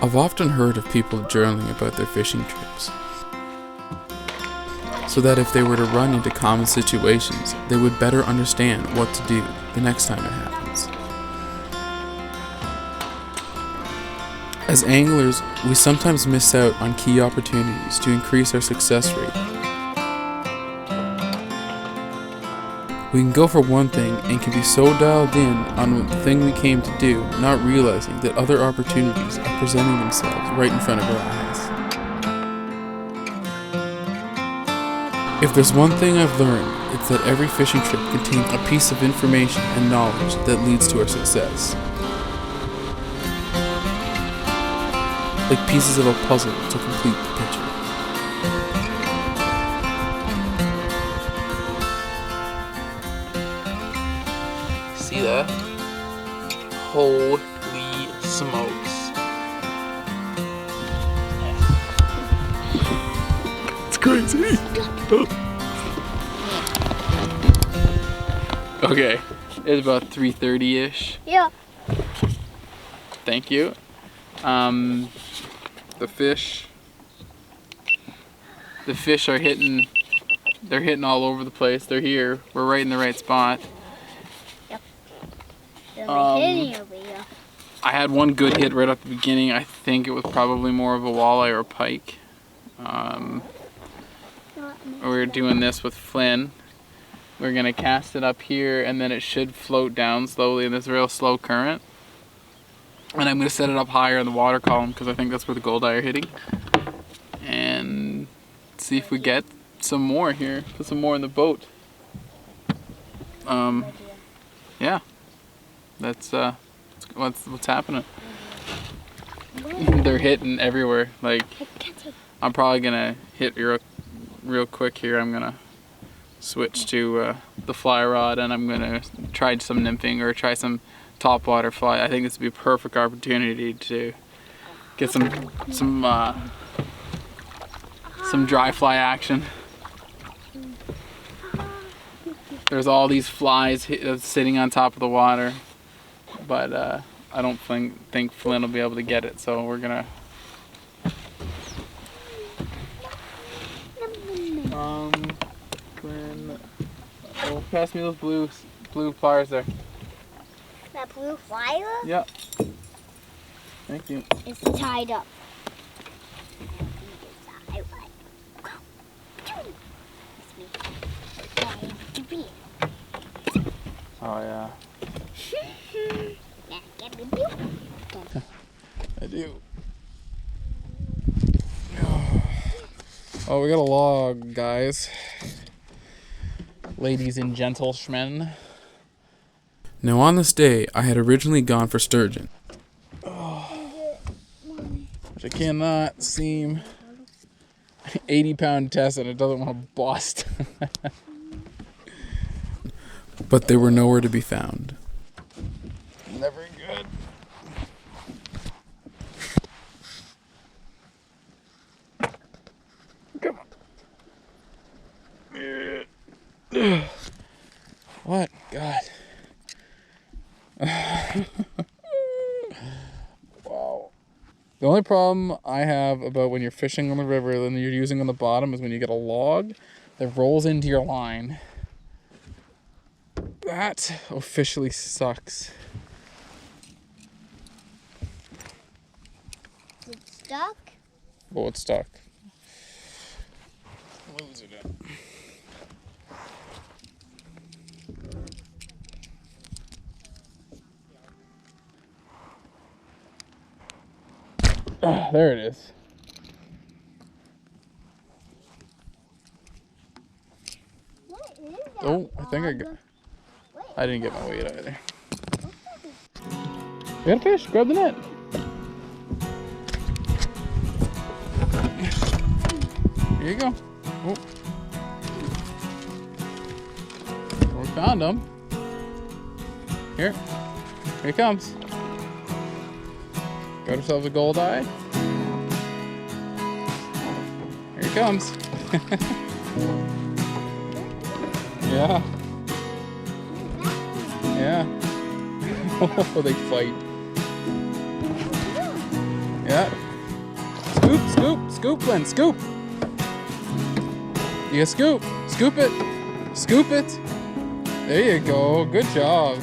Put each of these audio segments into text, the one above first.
I've often heard of people journaling about their fishing trips, so that if they were to run into common situations, they would better understand what to do the next time it happens. As anglers, we sometimes miss out on key opportunities to increase our success rate. We can go for one thing and can be so dialed in on the thing we came to do, not realizing that other opportunities are presenting themselves right in front of our eyes. If there's one thing I've learned, it's that every fishing trip contains a piece of information and knowledge that leads to our success. Like pieces of a puzzle to complete the picture. See that? Holy smokes. It's crazy. Okay, it's about 3:30-ish. Yeah. Thank you. The fish are hitting, they're hitting all over the place. They're here. We're right in the right spot. They're hitting over here. I had one good hit right at the beginning. I think it was probably more of a walleye or a pike. We're doing this with Flynn. We're gonna cast it up here and then it should float down slowly in this real slow current. And I'm gonna set it up higher in the water column because I think that's where the goldeye are hitting. And see if we get some more here. Put some more in the boat. Yeah. That's what's happening. They're hitting everywhere. Like, I'm probably gonna hit real quick here. I'm gonna switch to the fly rod and I'm gonna try some nymphing or try some topwater fly. I think this would be a perfect opportunity to get some dry fly action. There's all these flies sitting on top of the water, but I don't think Flynn will be able to get it, so we're gonna Flynn, oh, pass me those blue pliers there. That blue flyer? Yep. Thank you. It's tied up. Oh yeah. I do. Oh, we got a log, guys. Ladies and gentlemen. Now on this day, I had originally gone for sturgeon. Which I cannot seem 80-pound test and it doesn't want to bust. But they were nowhere to be found. Never good. Come on. What? God. Wow. The only problem I have about when you're fishing on the river and you're using on the bottom is when you get a log that rolls into your line. That officially sucks. Is it stuck? Oh, it's stuck. Lose it up. There it is. What is that? Oh, I think I didn't get my weight either. You got a fish, grab the net. Here you go. Oh. We found him. Here he comes. Got ourselves a goldeye. Here he comes. Yeah. Yeah. Oh, they fight. Yeah. Scoop, scoop, scoop, Lynn, scoop. You gotta scoop. Scoop it. Scoop it. There you go. Good job.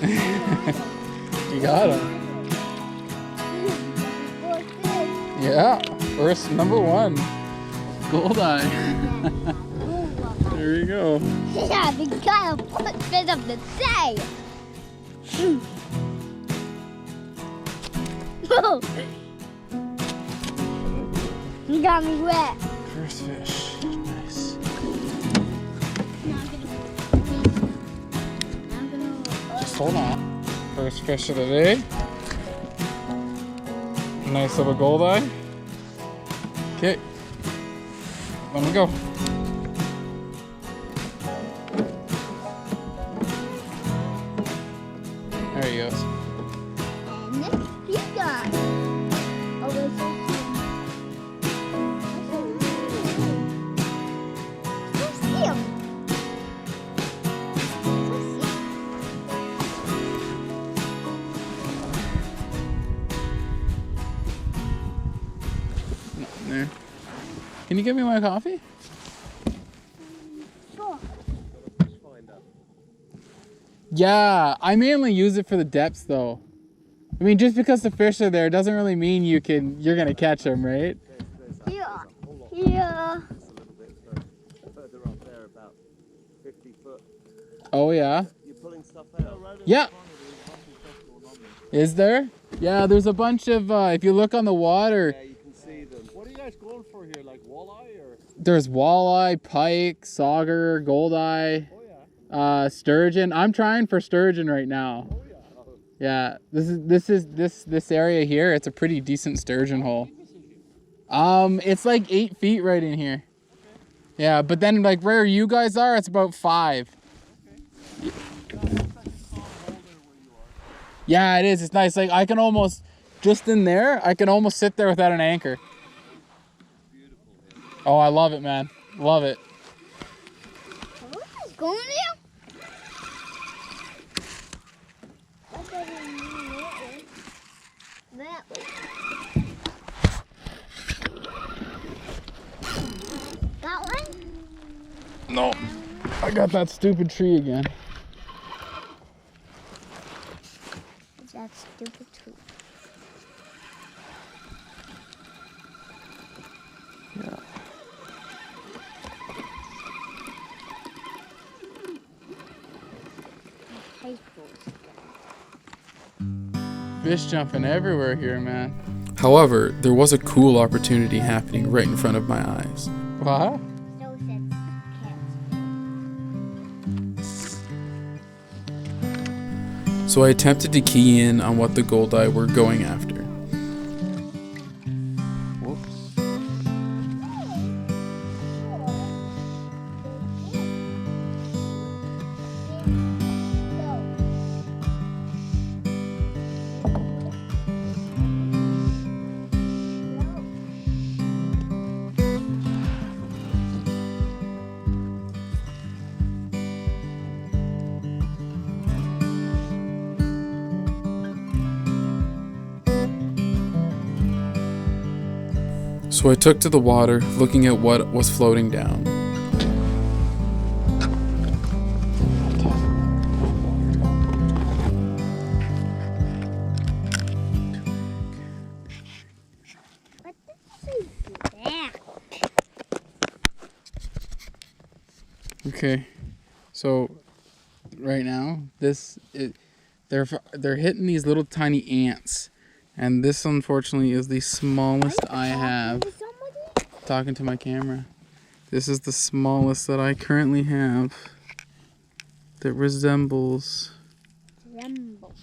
You got him. Yeah. First number 1. Goldeye. There you go. Yeah, we gotta put fish up the day. You got me wet. First fish. Nice. Just hold on. First fish of the day. Nice little goldeye. Okay. Let me go. There he goes. And he's gone. Oh, there's so cute. See him. There. Can you give me my coffee? Sure. Yeah, I mainly use it for the depths though. I mean, just because the fish are there doesn't really mean you're gonna catch them, right? Yeah. Yeah. Further up there, about 50 foot. Oh yeah. You're pulling stuff out. Yeah. Is there? Yeah, there's a bunch of. If you look on the water, Yeah, you can see them. What are you guys going for here? Like walleye or? there's walleye, pike, sauger, goldeye, Oh yeah. sturgeon. I'm trying for sturgeon right now. Oh yeah. Yeah, this area here. It's a pretty decent sturgeon hole. It's like 8 feet right in here. Okay. Yeah, but then like where you guys are, it's about 5. Okay. Yeah, it is. It's nice. Like I can almost, just in there, I can almost sit there without an anchor. Oh, I love it, man. Love it. Where's going now? That way. Got one? No, I got that stupid tree again. What's that stupid tree? Yeah. Fish jumping everywhere here, man. However, there was a cool opportunity happening right in front of my eyes. What? So said cats. So I attempted to key in on what the goldeye were going after. Whoops. So I took to the water, looking at what was floating down. What did you do that? Okay, so right now they're hitting these little tiny ants, and this unfortunately is the smallest I have. Talking to my camera. This is the smallest that I currently have that resembles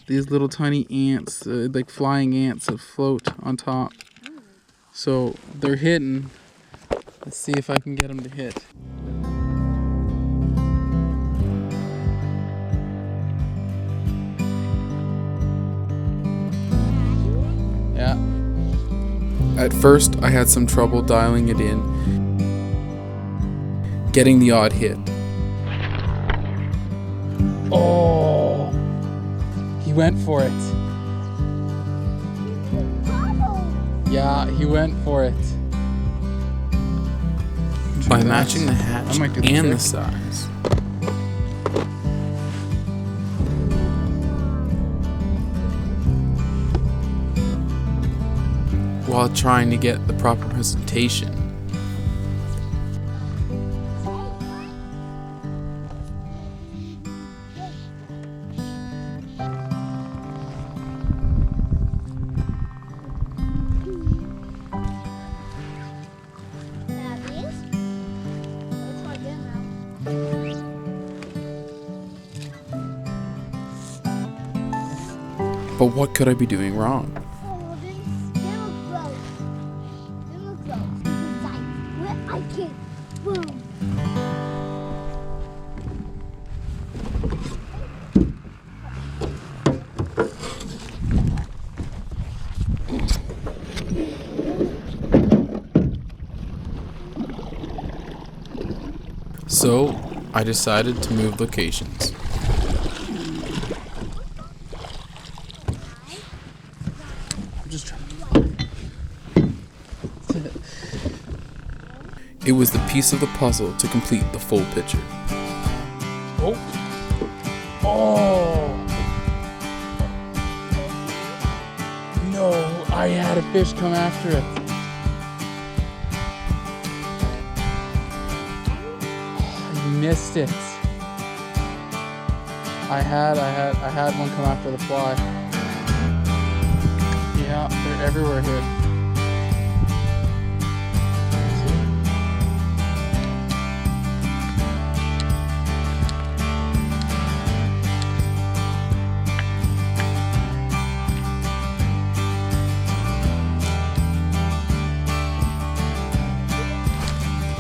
these little tiny ants, like flying ants that float on top. So they're hitting. Let's see if I can get them to hit. Yeah. At first, I had some trouble dialing it in, getting the odd hit. Oh, he went for it. Yeah, he went for it. By matching the hatch That might do the and the trick. size. While trying to get the proper presentation. But what could I be doing wrong? Oh, they look close. They look close. It's like, where I can. Boom. So, I decided to move locations. I'm just trying. It was the piece of the puzzle to complete the full picture. Oh. Oh. No, I had a fish come after it. I missed it. I had one come after the fly. Yeah, they're everywhere here.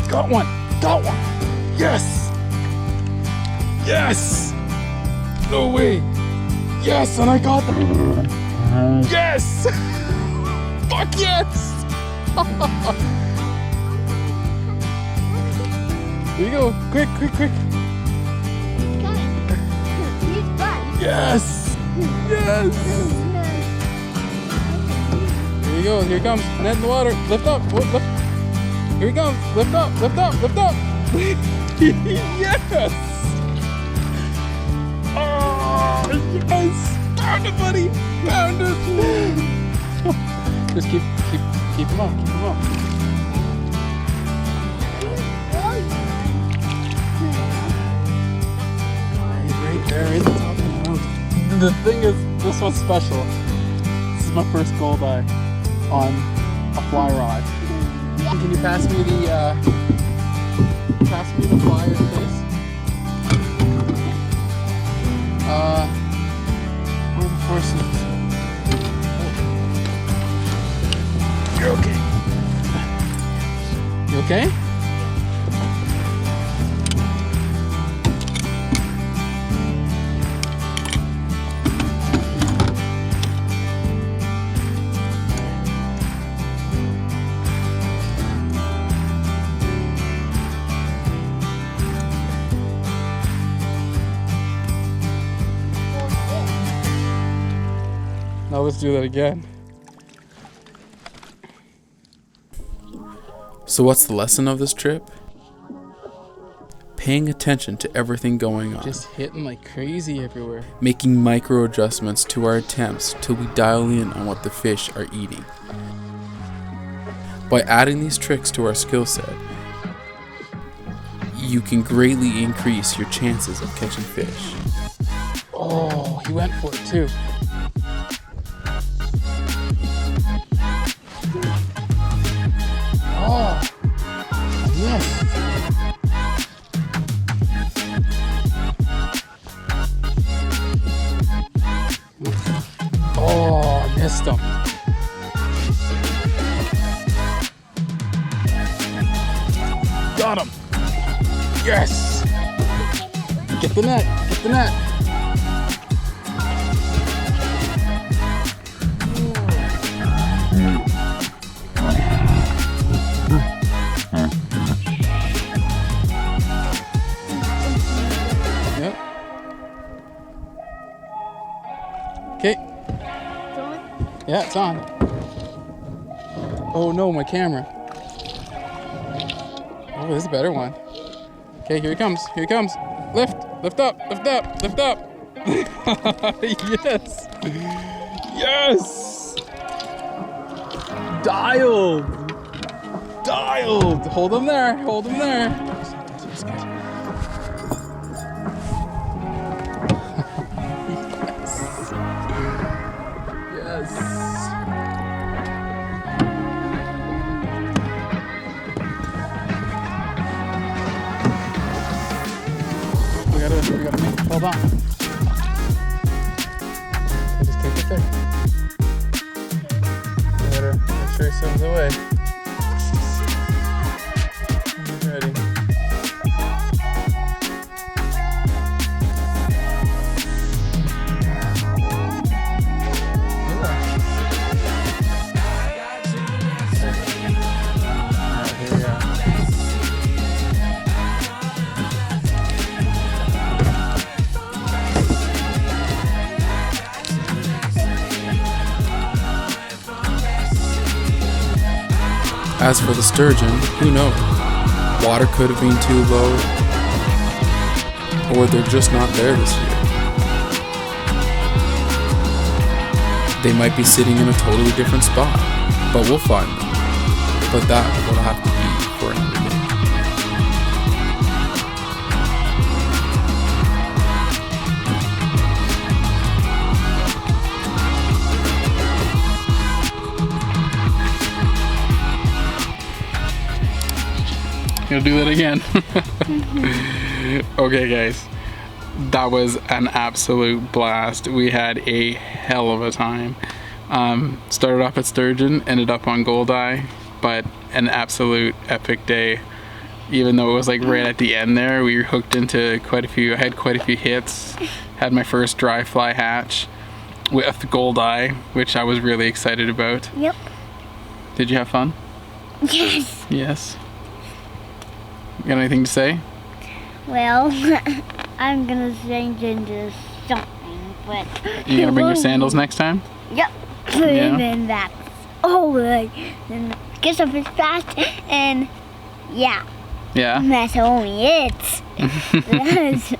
Got one! Got one! Yes! Yes! No way! Yes, and I got them! Yes! Fuck yes! Here you go! Quick, quick, quick! He's fun. Yes! Yes! Here you go, here he comes. Net in the water. Lift up! Whoa, lift. Here he comes! Lift up! Lift up! Lift up! Yes! Oh, yes! Found it, buddy! Found it! Just keep him up, keep him up. Right there in the top of the mountain. The thing is, this one's special. This is my first goldeye on a fly rod. Can you pass me the pliers, please? Where the forceps? You're okay. You okay? Now let's do that again. So what's the lesson of this trip? Paying attention to everything going on. Just hitting like crazy everywhere. Making micro adjustments to our attempts till we dial in on what the fish are eating. By adding these tricks to our skill set, you can greatly increase your chances of catching fish. Oh, he went for it too. Oh, yes. Oh, I missed him. Got him. Yes. Get the net. Get the net. Yep. Okay. Yeah, it's on. Oh no, my camera. Oh, this is a better one. Okay, here he comes. Here he comes. Lift. Lift up. Lift up. Lift up. Yes. Yes. Dialed. Dialed. Hold him there. Hold him there. Yes. We gotta hold on. Just keep it there. We gotta make sure he swims away. He's ready. As for the sturgeon, who knows? Water could have been too low, or they're just not there this year. They might be sitting in a totally different spot, but we'll find them. But that will have to be for another day. You'll do that again. Okay, guys. That was an absolute blast. We had a hell of a time. Started off at sturgeon, ended up on goldeye, but an absolute epic day. Even though it was like right at the end there, we hooked into quite a few. I had quite a few hits. Had my first dry fly hatch with goldeye, which I was really excited about. Yep. Did you have fun? Yes. Yes. Got anything to say? Well, I'm gonna change into something, but You gonna bring your sandals next time? Yep. Yeah. And then that's all right. Then get some fish fast, and yeah, Yeah. that's only it. That's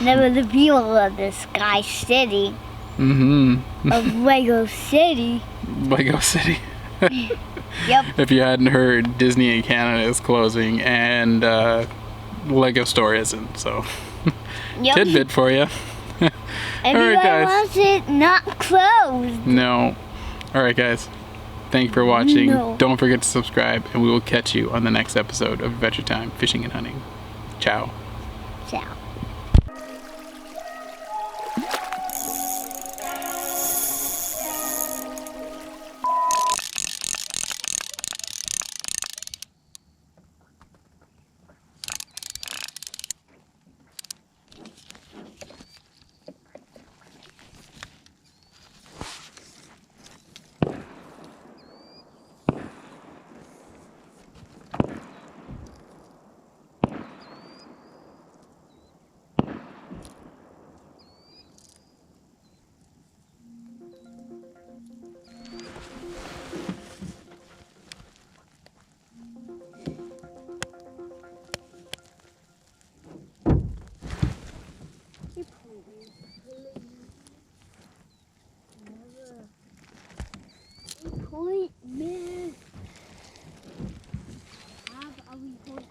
never the people of the Sky City, Mm-hmm. of Lego City. Lego City. Yep. If you hadn't heard, Disney in Canada is closing and Lego Store isn't, so Yep. tidbit for you. Everyone guys. wants it not closed. No. Alright guys, thank you for watching. No. Don't forget to subscribe and we will catch you on the next episode of Adventure Time Fishing and Hunting. Ciao. Ciao. Point, man. Have a report.